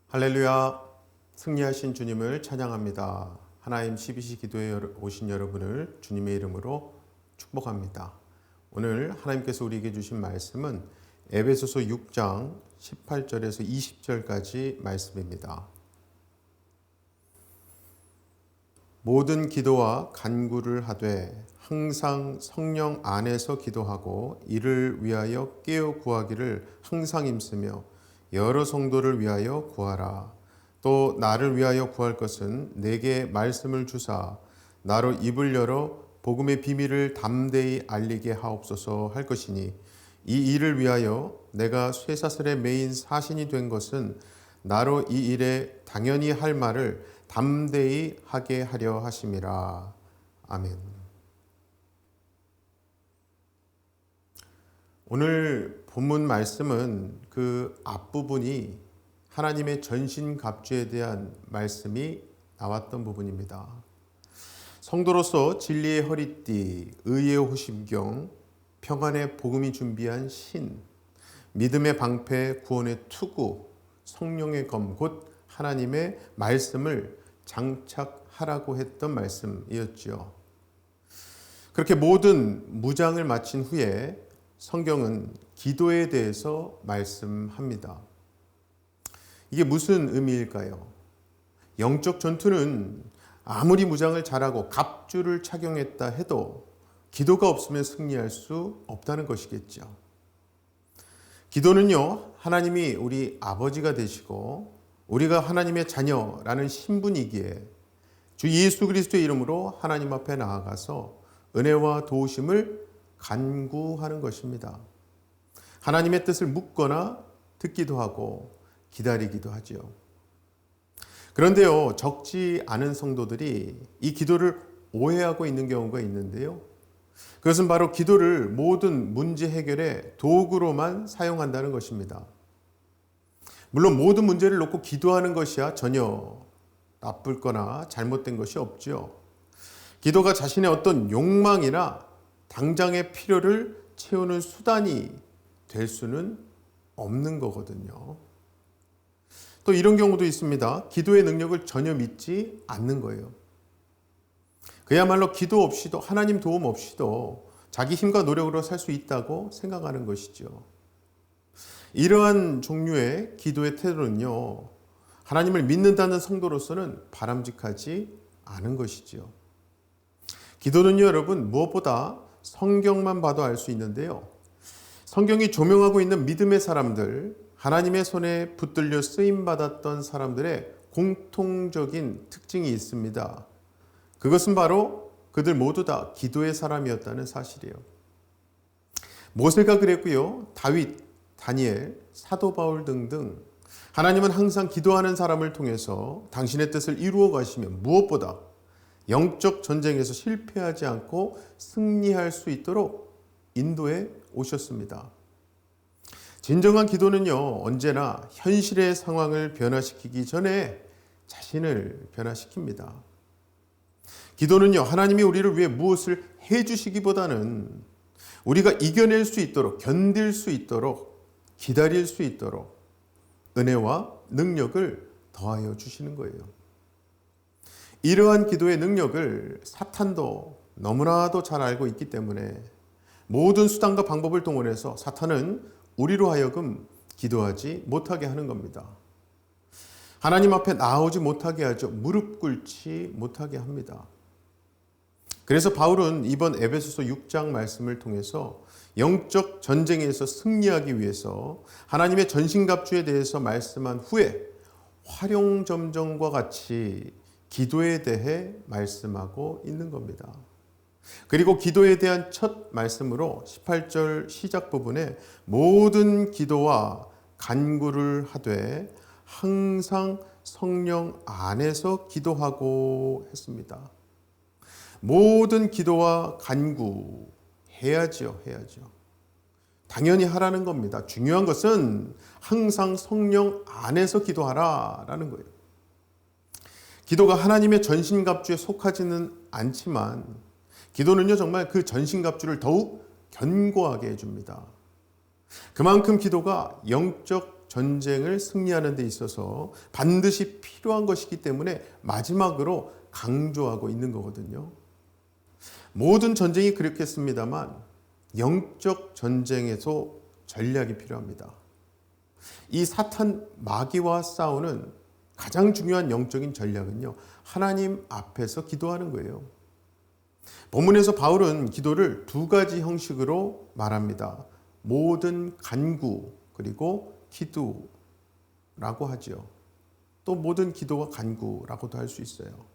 할렐루야, 승리하신 주님을 찬양합니다. 하나님 12시 기도에 오신 여러분을 주님의 이름으로 축복합니다. 오늘 하나님께서 우리에게 주신 말씀은 에베소서 6장 18절에서 20절까지 말씀입니다. 모든 기도와 간구를 하되 항상 성령 안에서 기도하고 이를 위하여 깨어 구하기를 항상 힘쓰며 여러 성도를 위하여 구하라. 또 나를 위하여 구할 것은 내게 말씀을 주사 나로 입을 열어 복음의 비밀을 담대히 알리게 하옵소서 할 것이니 이 일을 위하여 내가 쇠사슬에 매인 사신이 된 것은 나로 이 일에 당연히 할 말을 담대히 하게 하려 하심이라. 아멘. 오늘 본문 말씀은 그 앞부분이 하나님의 전신갑주에 대한 말씀이 나왔던 부분입니다. 성도로서 진리의 허리띠, 의의 호심경, 평안의 복음이 준비한 신, 믿음의 방패, 구원의 투구, 성령의 검, 곧 하나님의 말씀을 장착하라고 했던 말씀이었지요. 그렇게 모든 무장을 마친 후에 성경은 기도에 대해서 말씀합니다. 이게 무슨 의미일까요? 영적 전투는 아무리 무장을 잘하고 갑주를 착용했다 해도 기도가 없으면 승리할 수 없다는 것이겠죠. 기도는요, 하나님이 우리 아버지가 되시고 우리가 하나님의 자녀라는 신분이기에 주 예수 그리스도의 이름으로 하나님 앞에 나아가서 은혜와 도우심을 간구하는 것입니다. 하나님의 뜻을 묻거나 듣기도 하고 기다리기도 하죠. 그런데요, 적지 않은 성도들이 이 기도를 오해하고 있는 경우가 있는데요. 그것은 바로 기도를 모든 문제 해결의 도구로만 사용한다는 것입니다. 물론 모든 문제를 놓고 기도하는 것이야 전혀 나쁠거나 잘못된 것이 없죠. 기도가 자신의 어떤 욕망이나 당장의 필요를 채우는 수단이 될 수는 없는 거거든요. 또 이런 경우도 있습니다. 기도의 능력을 전혀 믿지 않는 거예요. 그야말로 기도 없이도, 하나님 도움 없이도 자기 힘과 노력으로 살 수 있다고 생각하는 것이죠. 이러한 종류의 기도의 태도는요, 하나님을 믿는다는 성도로서는 바람직하지 않은 것이죠. 기도는요, 여러분, 무엇보다 성경만 봐도 알 수 있는데요. 성경이 조명하고 있는 믿음의 사람들, 하나님의 손에 붙들려 쓰임받았던 사람들의 공통적인 특징이 있습니다. 그것은 바로 그들 모두 다 기도의 사람이었다는 사실이에요. 모세가 그랬고요. 다윗, 다니엘, 사도 바울 등등 하나님은 항상 기도하는 사람을 통해서 당신의 뜻을 이루어 가시며 무엇보다 영적 전쟁에서 실패하지 않고 승리할 수 있도록 인도해 오셨습니다. 진정한 기도는요, 언제나 현실의 상황을 변화시키기 전에 자신을 변화시킵니다. 기도는요, 하나님이 우리를 위해 무엇을 해주시기보다는 우리가 이겨낼 수 있도록, 견딜 수 있도록, 기다릴 수 있도록 은혜와 능력을 더하여 주시는 거예요. 이러한 기도의 능력을 사탄도 너무나도 잘 알고 있기 때문에 모든 수단과 방법을 동원해서 사탄은 우리로 하여금 기도하지 못하게 하는 겁니다. 하나님 앞에 나오지 못하게 하죠. 무릎 꿇지 못하게 합니다. 그래서 바울은 이번 에베소서 6장 말씀을 통해서 영적 전쟁에서 승리하기 위해서 하나님의 전신갑주에 대해서 말씀한 후에 활용점정과 같이 기도에 대해 말씀하고 있는 겁니다. 그리고 기도에 대한 첫 말씀으로 18절 시작 부분에 모든 기도와 간구를 하되 항상 성령 안에서 기도하고 했습니다. 모든 기도와 간구 해야죠. 당연히 하라는 겁니다. 중요한 것은 항상 성령 안에서 기도하라라는 거예요. 기도가 하나님의 전신갑주에 속하지는 않지만 기도는요, 정말 그 전신갑주를 더욱 견고하게 해줍니다. 그만큼 기도가 영적 영적 전쟁을 승리하는 데 있어서 반드시 필요한 것이기 때문에 마지막으로 강조하고 있는 거거든요. 모든 전쟁이 그렇겠습니다만 영적 전쟁에서 전략이 필요합니다. 이 사탄 마귀와 싸우는 가장 중요한 영적인 전략은요, 하나님 앞에서 기도하는 거예요. 본문에서 바울은 기도를 두 가지 형식으로 말합니다. 모든 간구 그리고 기도라고 하죠. 또 모든 기도와 간구라고도 할 수 있어요.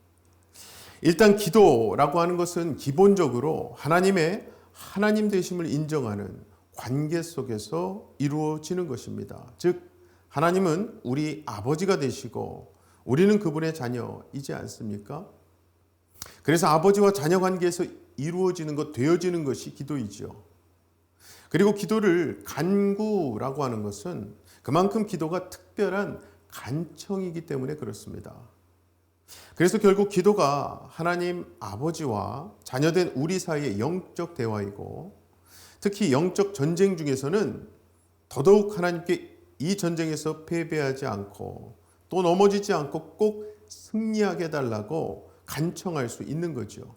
일단 기도라고 하는 것은 기본적으로 하나님의 하나님 되심을 인정하는 관계 속에서 이루어지는 것입니다. 즉 하나님은 우리 아버지가 되시고 우리는 그분의 자녀이지 않습니까? 그래서 아버지와 자녀 관계에서 이루어지는 것, 되어지는 것이 기도이죠. 그리고 기도를 간구라고 하는 것은 그만큼 기도가 특별한 간청이기 때문에 그렇습니다. 그래서 결국 기도가 하나님 아버지와 자녀된 우리 사이의 영적 대화이고, 특히 영적 전쟁 중에서는 더더욱 하나님께 이 전쟁에서 패배하지 않고 또 넘어지지 않고 꼭 승리하게 해달라고 간청할 수 있는 거죠.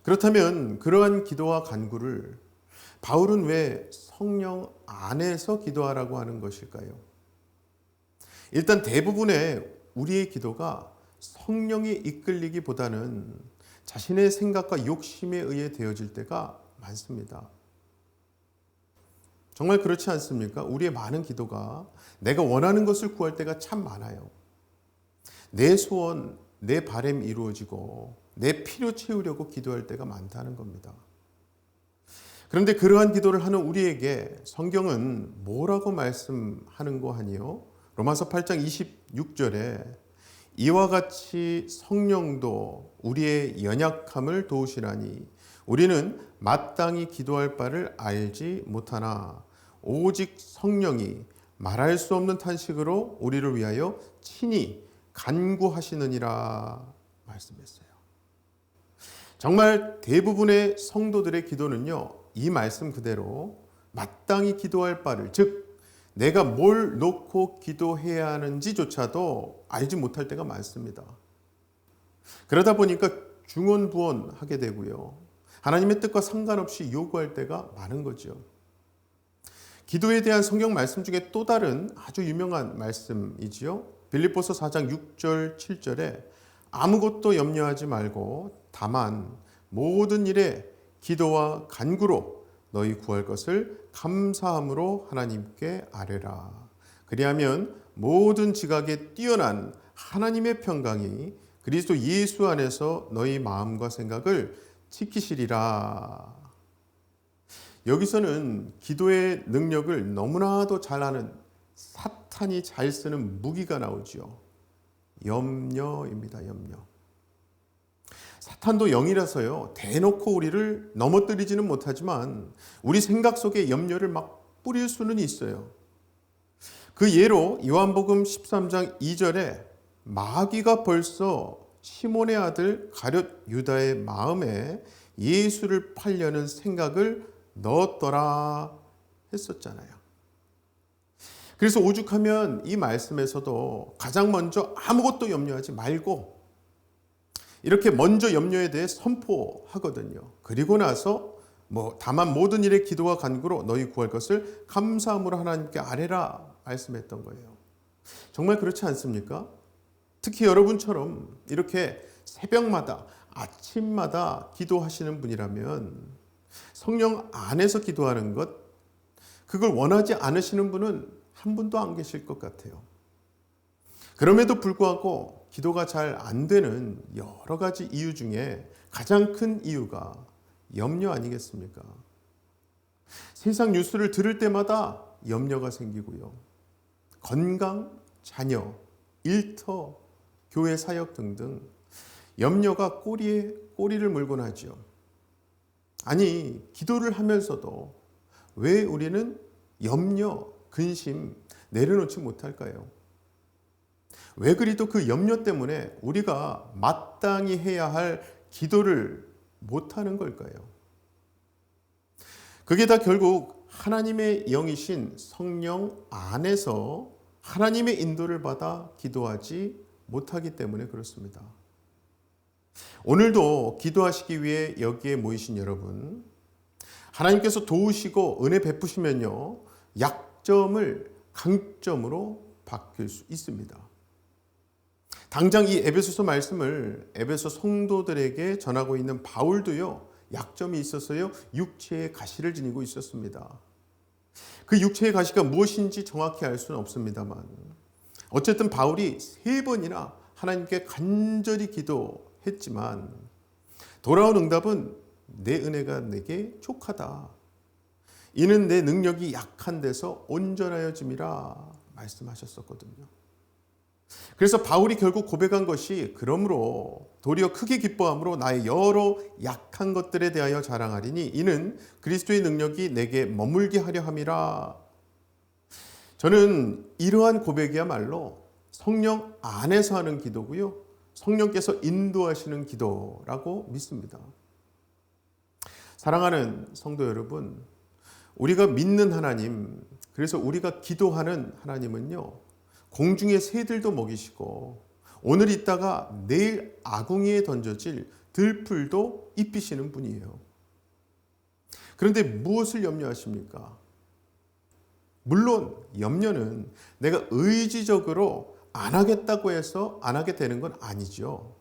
그렇다면 그러한 기도와 간구를 바울은 왜 성령 안에서 기도하라고 하는 것일까요? 일단 대부분의 우리의 기도가 성령에 이끌리기보다는 자신의 생각과 욕심에 의해 되어질 때가 많습니다. 정말 그렇지 않습니까? 우리의 많은 기도가 내가 원하는 것을 구할 때가 참 많아요. 내 소원, 내 바람이 이루어지고 내 필요 채우려고 기도할 때가 많다는 겁니다. 그런데 그러한 기도를 하는 우리에게 성경은 뭐라고 말씀하는 거 아니요? 로마서 8장 26절에 이와 같이 성령도 우리의 연약함을 도우시나니 우리는 마땅히 기도할 바를 알지 못하나 오직 성령이 말할 수 없는 탄식으로 우리를 위하여 친히 간구하시느니라 말씀했어요. 정말 대부분의 성도들의 기도는요, 이 말씀 그대로 마땅히 기도할 바를, 즉 내가 뭘 놓고 기도해야 하는지조차도 알지 못할 때가 많습니다. 그러다 보니까 중언부언하게 되고요, 하나님의 뜻과 상관없이 요구할 때가 많은 거죠. 기도에 대한 성경 말씀 중에 또 다른 아주 유명한 말씀이지요. 빌립보서 4장 6절 7절에 아무것도 염려하지 말고 다만 모든 일에 기도와 간구로 너희 구할 것을 감사함으로 하나님께 아뢰라. 그리하면 모든 지각에 뛰어난 하나님의 평강이 그리스도 예수 안에서 너희 마음과 생각을 지키시리라. 여기서는 기도의 능력을 너무나도 잘 아는 사탄이 잘 쓰는 무기가 나오죠. 염려입니다. 염려. 사탄도 영이라서요, 대놓고 우리를 넘어뜨리지는 못하지만 우리 생각 속에 염려를 막 뿌릴 수는 있어요. 그 예로 요한복음 13장 2절에 마귀가 벌써 시몬의 아들 가룟 유다의 마음에 예수를 팔려는 생각을 넣었더라 했었잖아요. 그래서 오죽하면 이 말씀에서도 가장 먼저 아무것도 염려하지 말고 이렇게 먼저 염려에 대해 선포하거든요. 그리고 나서 다만 모든 일에 기도와 간구로 너희 구할 것을 감사함으로 하나님께 아뢰라 말씀했던 거예요. 정말 그렇지 않습니까? 특히 여러분처럼 이렇게 새벽마다 아침마다 기도하시는 분이라면 성령 안에서 기도하는 것, 그걸 원하지 않으시는 분은 한 분도 안 계실 것 같아요. 그럼에도 불구하고 기도가 잘 안 되는 여러 가지 이유 중에 가장 큰 이유가 염려 아니겠습니까? 세상 뉴스를 들을 때마다 염려가 생기고요. 건강, 자녀, 일터, 교회 사역 등등 염려가 꼬리에 꼬리를 물곤 하죠. 아니, 기도를 하면서도 왜 우리는 염려, 근심 내려놓지 못할까요? 왜 그리도 그 염려 때문에 우리가 마땅히 해야 할 기도를 못하는 걸까요? 그게 다 결국 하나님의 영이신 성령 안에서 하나님의 인도를 받아 기도하지 못하기 때문에 그렇습니다. 오늘도 기도하시기 위해 여기에 모이신 여러분, 하나님께서 도우시고 은혜 베푸시면요, 약점을 강점으로 바뀔 수 있습니다. 당장 이 에베소서 말씀을 에베소 성도들에게 전하고 있는 바울도요, 약점이 있었어요. 육체의 가시를 지니고 있었습니다. 그 육체의 가시가 무엇인지 정확히 알 수는 없습니다만, 어쨌든 바울이 3번이나 하나님께 간절히 기도했지만 돌아온 응답은 내 은혜가 내게 족하다. 이는 내 능력이 약한 데서 온전하여짐이라 말씀하셨었거든요. 그래서 바울이 결국 고백한 것이 그러므로 도리어 크게 기뻐함으로 나의 여러 약한 것들에 대하여 자랑하리니 이는 그리스도의 능력이 내게 머물게 하려 함이라. 저는 이러한 고백이야말로 성령 안에서 하는 기도고요, 성령께서 인도하시는 기도라고 믿습니다. 사랑하는 성도 여러분, 우리가 믿는 하나님, 그래서 우리가 기도하는 하나님은요, 공중의 새들도 먹이시고 오늘 있다가 내일 아궁이에 던져질 들풀도 입히시는 분이에요. 그런데 무엇을 염려하십니까? 물론 염려는 내가 의지적으로 안 하겠다고 해서 안 하게 되는 건 아니죠.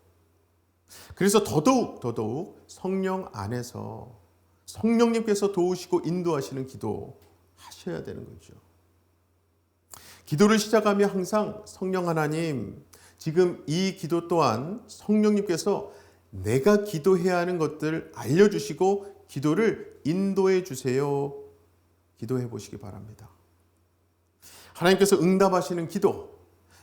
그래서 더더욱 성령 안에서 성령님께서 도우시고 인도하시는 기도 하셔야 되는 거죠. 기도를 시작하며 항상 성령 하나님, 지금 이 기도 또한 성령님께서 내가 기도해야 하는 것들 알려주시고 기도를 인도해 주세요. 기도해 보시기 바랍니다. 하나님께서 응답하시는 기도,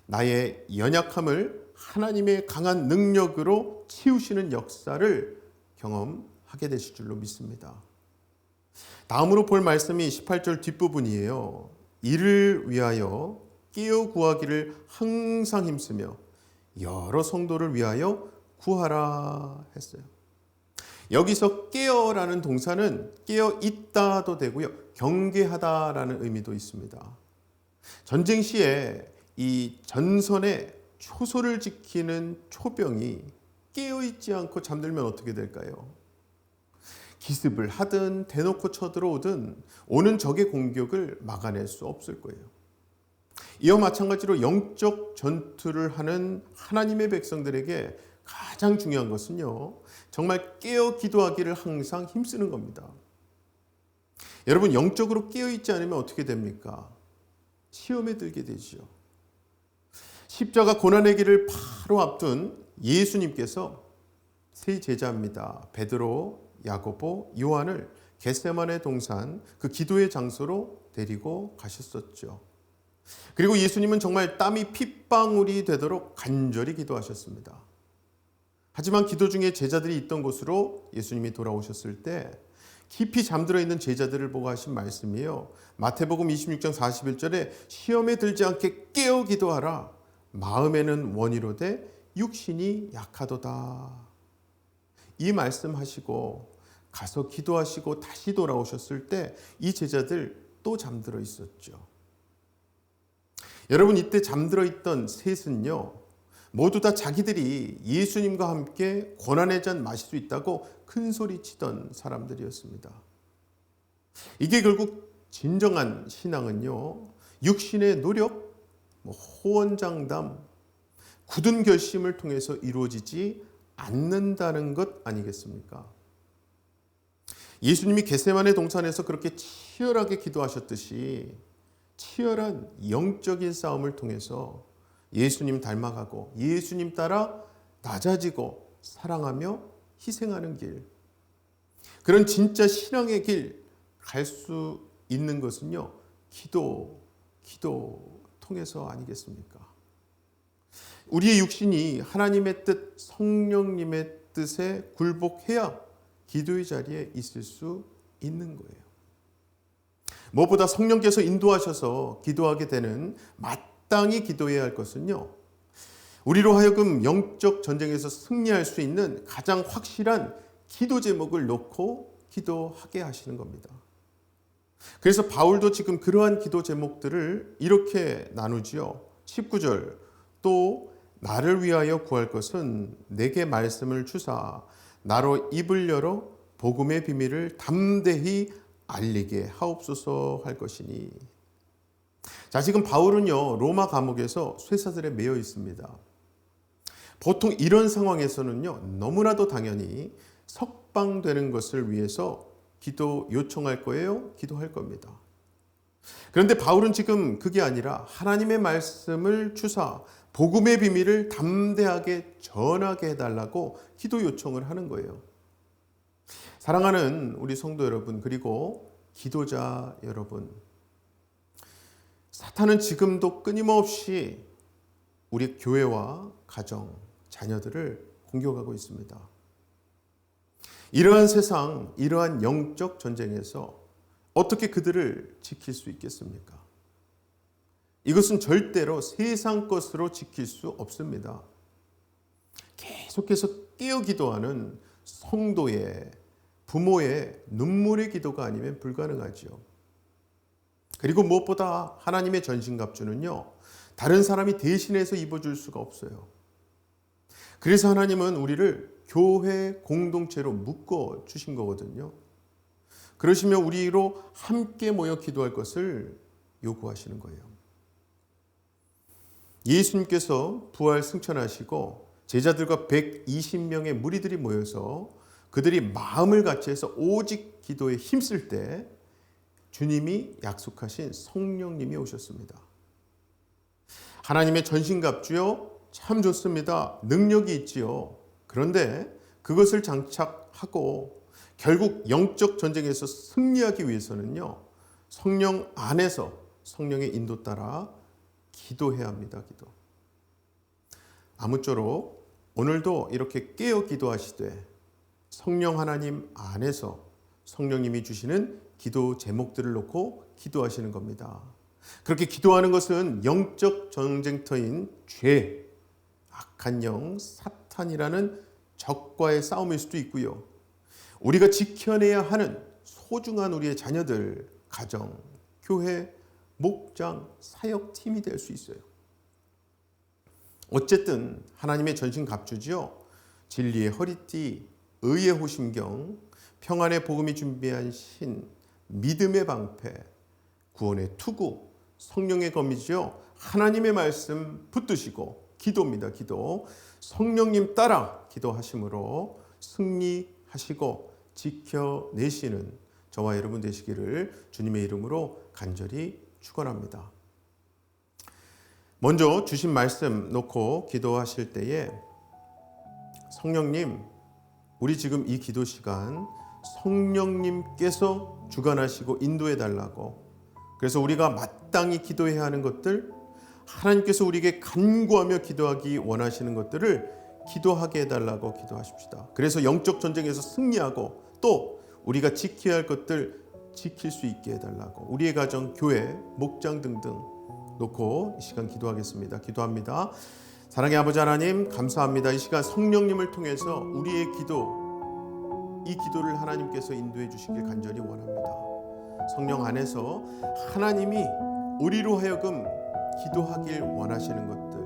나의 연약함을 하나님의 강한 능력으로 치우시는 역사를 경험하게 되실 줄로 믿습니다. 다음으로 볼 말씀이 18절 뒷부분이에요. 이를 위하여 깨어 구하기를 항상 힘쓰며 여러 성도를 위하여 구하라 했어요. 여기서 깨어라는 동사는 깨어 있다도 되고요, 경계하다라는 의미도 있습니다. 전쟁 시에 이 전선에 초소를 지키는 초병이 깨어 있지 않고 잠들면 어떻게 될까요? 기습을 하든 대놓고 쳐들어오든 오는 적의 공격을 막아낼 수 없을 거예요. 이와 마찬가지로 영적 전투를 하는 하나님의 백성들에게 가장 중요한 것은요, 정말 깨어 기도하기를 항상 힘쓰는 겁니다. 여러분, 영적으로 깨어 있지 않으면 어떻게 됩니까? 시험에 들게 되죠. 십자가 고난의 길을 바로 앞둔 예수님께서 세 제자입니다. 베드로, 야고보, 요한을 겟세마네 동산 그 기도의 장소로 데리고 가셨었죠. 그리고 예수님은 정말 땀이 핏방울이 되도록 간절히 기도하셨습니다. 하지만 기도 중에 제자들이 있던 곳으로 예수님이 돌아오셨을 때 깊이 잠들어 있는 제자들을 보고 하신 말씀이에요. 마태복음 26장 41절에 시험에 들지 않게 깨어 기도하라. 마음에는 원이로되 육신이 약하도다. 이 말씀하시고 가서 기도하시고 다시 돌아오셨을 때 이 제자들 또 잠들어 있었죠. 여러분, 이때 잠들어 있던 셋은요, 모두 다 자기들이 예수님과 함께 고난의 잔 마실 수 있다고 큰 소리 치던 사람들이었습니다. 이게 결국 진정한 신앙은요, 육신의 노력, 호언장담, 굳은 결심을 통해서 이루어지지 않는다는 것 아니겠습니까? 예수님이 겟세마네 동산에서 그렇게 치열하게 기도하셨듯이 치열한 영적인 싸움을 통해서 예수님 닮아가고 예수님 따라 낮아지고 사랑하며 희생하는 길, 그런 진짜 신앙의 길 갈 수 있는 것은요, 기도 통해서 아니겠습니까? 우리의 육신이 하나님의 뜻, 성령님의 뜻에 굴복해야 기도의 자리에 있을 수 있는 거예요. 무엇보다 성령께서 인도하셔서 기도하게 되는 마땅히 기도해야 할 것은요, 우리로 하여금 영적 전쟁에서 승리할 수 있는 가장 확실한 기도 제목을 놓고 기도하게 하시는 겁니다. 그래서 바울도 지금 그러한 기도 제목들을 이렇게 나누지요. 19절, 또 나를 위하여 구할 것은 내게 말씀을 주사 나로 입을 열어 복음의 비밀을 담대히 알리게 하옵소서 할 것이니. 자, 지금 바울은요, 로마 감옥에서 쇠사슬에 매여 있습니다. 보통 이런 상황에서는요, 너무나도 당연히 석방되는 것을 위해서 기도 요청할 거예요, 기도할 겁니다. 그런데 바울은 지금 그게 아니라 하나님의 말씀을 주사 복음의 비밀을 담대하게 전하게 해달라고 기도 요청을 하는 거예요. 사랑하는 우리 성도 여러분, 그리고 기도자 여러분, 사탄은 지금도 끊임없이 우리 교회와 가정, 자녀들을 공격하고 있습니다. 이러한 세상, 이러한 영적 전쟁에서 어떻게 그들을 지킬 수 있겠습니까? 이것은 절대로 세상 것으로 지킬 수 없습니다. 계속해서 깨어 기도하는 성도의, 부모의 눈물의 기도가 아니면 불가능하죠. 그리고 무엇보다 하나님의 전신갑주는요, 다른 사람이 대신해서 입어줄 수가 없어요. 그래서 하나님은 우리를 교회 공동체로 묶어 주신 거거든요. 그러시면 우리로 함께 모여 기도할 것을 요구하시는 거예요. 예수님께서 부활 승천하시고 제자들과 120명의 무리들이 모여서 그들이 마음을 같이 해서 오직 기도에 힘쓸 때 주님이 약속하신 성령님이 오셨습니다. 하나님의 전신갑주요, 참 좋습니다. 능력이 있지요. 그런데 그것을 장착하고 결국 영적 전쟁에서 승리하기 위해서는요, 성령 안에서 성령의 인도 따라 기도해야 합니다. 기도. 아무쪼록 오늘도 이렇게 깨어 기도하시되 성령 하나님 안에서 성령님이 주시는 기도 제목들을 놓고 기도하시는 겁니다. 그렇게 기도하는 것은 영적 전쟁터인 죄, 악한 영, 사탄이라는 적과의 싸움일 수도 있고요. 우리가 지켜내야 하는 소중한 우리의 자녀들, 가정, 교회, 목장, 사역팀이 될 수 있어요. 어쨌든 하나님의 전신갑주지요. 진리의 허리띠, 의의 호심경, 평안의 복음이 준비한 신, 믿음의 방패, 구원의 투구, 성령의 검이지요. 하나님의 말씀 붙드시고 기도입니다. 기도. 성령님 따라 기도하심으로 승리하시고 지켜내시는 저와 여러분 되시기를 주님의 이름으로 간절히 축원합니다. 먼저 주신 말씀 놓고 기도하실 때에 성령님, 우리 지금 이 기도 시간 성령님께서 주관하시고 인도해 달라고, 그래서 우리가 마땅히 기도해야 하는 것들, 하나님께서 우리에게 간구하며 기도하기 원하시는 것들을 기도하게 해달라고 기도하십시다. 그래서 영적 전쟁에서 승리하고 또 우리가 지켜야 할 것들 지킬 수 있게 해달라고, 우리의 가정, 교회, 목장 등등 놓고 이 시간 기도하겠습니다. 기도합니다. 사랑의 아버지 하나님, 감사합니다. 이 시간 성령님을 통해서 우리의 기도, 이 기도를 하나님께서 인도해 주시길 간절히 원합니다. 성령 안에서 하나님이 우리로 하여금 기도하길 원하시는 것들,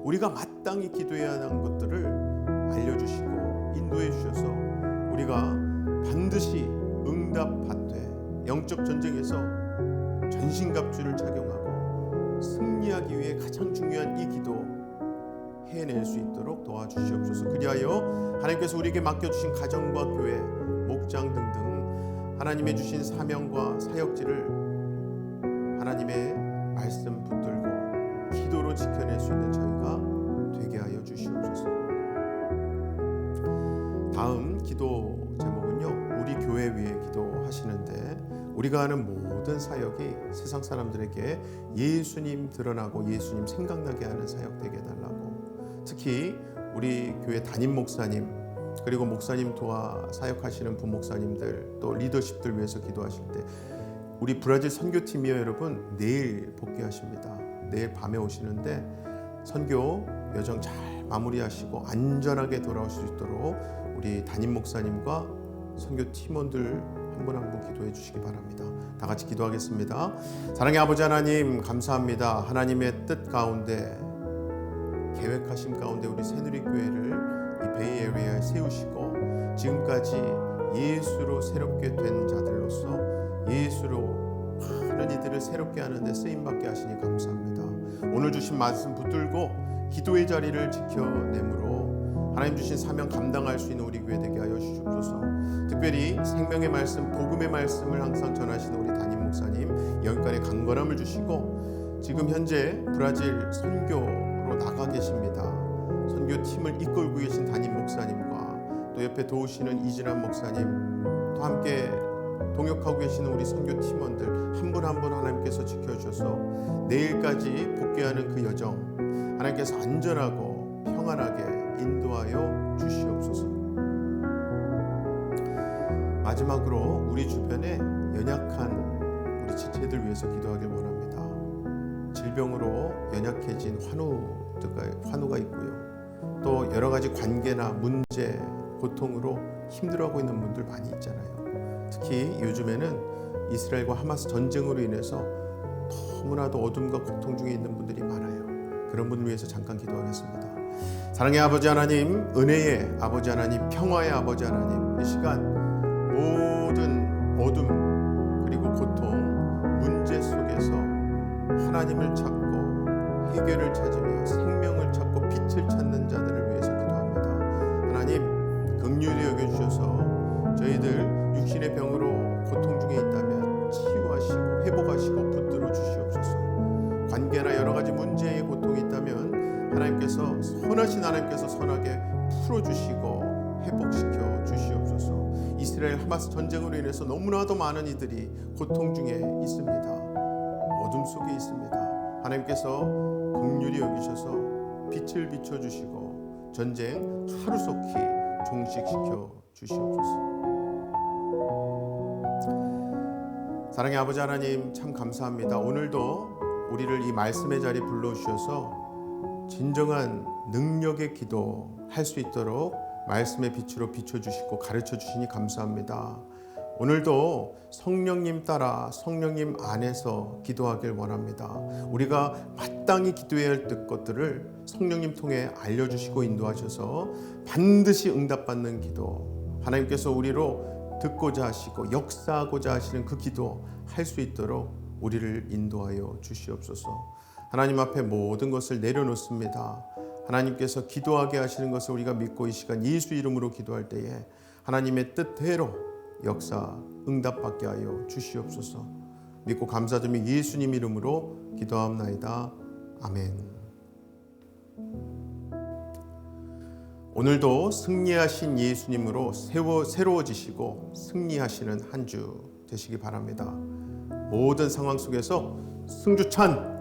우리가 마땅히 기도해야 하는 것들을 알려주시고 인도해 주셔서 우리가 반드시 응답받되 영적 전쟁에서 전신갑주를 착용하고 승리하기 위해 가장 중요한 이 기도 해낼 수 있도록 도와주시옵소서. 그리하여 하나님께서 우리에게 맡겨주신 가정과 교회, 목장 등등 하나님의 주신 사명과 사역지를 하나님의 말씀 붙들고 기도로 지켜낼 수 있는 저희가 되게 하여 주시옵소서. 다음 기도 제목은요, 우리 교회 위해 기도하시는데 우리가 하는 모든 사역이 세상 사람들에게 예수님 드러나고 예수님 생각나게 하는 사역 되게 해달라고, 특히 우리 교회 담임 목사님, 그리고 목사님 도와 사역하시는 부목사님들, 또 리더십들 위해서 기도하실 때 우리 브라질 선교팀이요, 여러분 내일 복귀하십니다. 내일 밤에 오시는데 선교 여정 잘 마무리하시고 안전하게 돌아올 수 있도록 우리 담임 목사님과 선교 팀원들 한 분 한 분 기도해 주시기 바랍니다. 다 같이 기도하겠습니다. 사랑의 아버지 하나님, 감사합니다. 하나님의 뜻 가운데, 계획하심 가운데 우리 새누리교회를 이 베이에리아에 세우시고 지금까지 예수로 새롭게 된 자들로서 예수로 많은 이들을 새롭게 하는 데 쓰임받게 하시니 감사합니다. 오늘 주신 말씀 붙들고 기도의 자리를 지켜내므로 하나님 주신 사명 감당할 수 있는 우리 교회 되게 하여 주시옵소서. 특별히 생명의 말씀, 복음의 말씀을 항상 전하시는 우리 담임 목사님 영육간의 강건함을 주시고 지금 현재 브라질 선교로 나가 계십니다. 선교팀을 이끌고 계신 담임 목사님과 또 옆에 도우시는 이진환 목사님, 또 함께 동역하고 계시는 우리 선교 팀원들 한 분 한 분 하나님께서 지켜주셔서 내일까지 복귀하는 그 여정 하나님께서 안전하고 평안하게 인도하여 주시옵소서. 마지막으로 우리 주변에 연약한 우리 지체들 위해서 기도하길 원합니다. 질병으로 연약해진 환우가 있고요. 또 여러 가지 관계나 문제, 고통으로 힘들어하고 있는 분들 많이 있잖아요. 특히 요즘에는 이스라엘과 하마스 전쟁으로 인해서 너무나도 어둠과 고통 중에 있는 분들이 많아요. 그런 분을 위해서 잠깐 기도하겠습니다. 사랑의 아버지 하나님, 은혜의 아버지 하나님, 평화의 아버지 하나님, 이 시간 모든 어둠 그리고 고통, 문제 속에서 하나님을 찾고 해결을 찾으며 생명을 찾고 빛을 찾는 자들을 위해서 기도합니다. 하나님, 긍휼히 여겨주셔서 저희들 육신의 병으로 고통 중에 있다면 치유하시고 회복하시고 붙들어 주시옵소서. 관계나 여러 가지 문제의 고통이 있다면 하나님께서 선하신 하나님께서 선하게 풀어주시고 회복시켜 주시옵소서. 이스라엘 하마스 전쟁으로 인해서 너무나도 많은 이들이 고통 중에 있습니다. 어둠 속에 있습니다. 하나님께서 긍휼히 여기셔서 빛을 비춰주시고 전쟁 하루속히 종식시켜 주시옵소서. 사랑의 아버지 하나님, 참 감사합니다. 오늘도 우리를 이 말씀의 자리에 불러주셔서 진정한 능력의 기도 할 수 있도록 말씀의 빛으로 비춰주시고 가르쳐주시니 감사합니다. 오늘도 성령님 따라 성령님 안에서 기도하길 원합니다. 우리가 마땅히 기도해야 할 것들을 성령님 통해 알려주시고 인도하셔서 반드시 응답받는 기도, 하나님께서 우리로 듣고자 하시고 역사하고자 하시는 그 기도 할 수 있도록 우리를 인도하여 주시옵소서. 하나님 앞에 모든 것을 내려놓습니다. 하나님께서 기도하게 하시는 것을 우리가 믿고 이 시간 예수 이름으로 기도할 때에 하나님의 뜻대로 역사 응답받게 하여 주시옵소서. 믿고 감사드리며 예수님 이름으로 기도합나이다. 아멘. 오늘도 승리하신 예수님으로 새로워지시고 승리하시는 한 주 되시기 바랍니다. 모든 상황 속에서 승주찬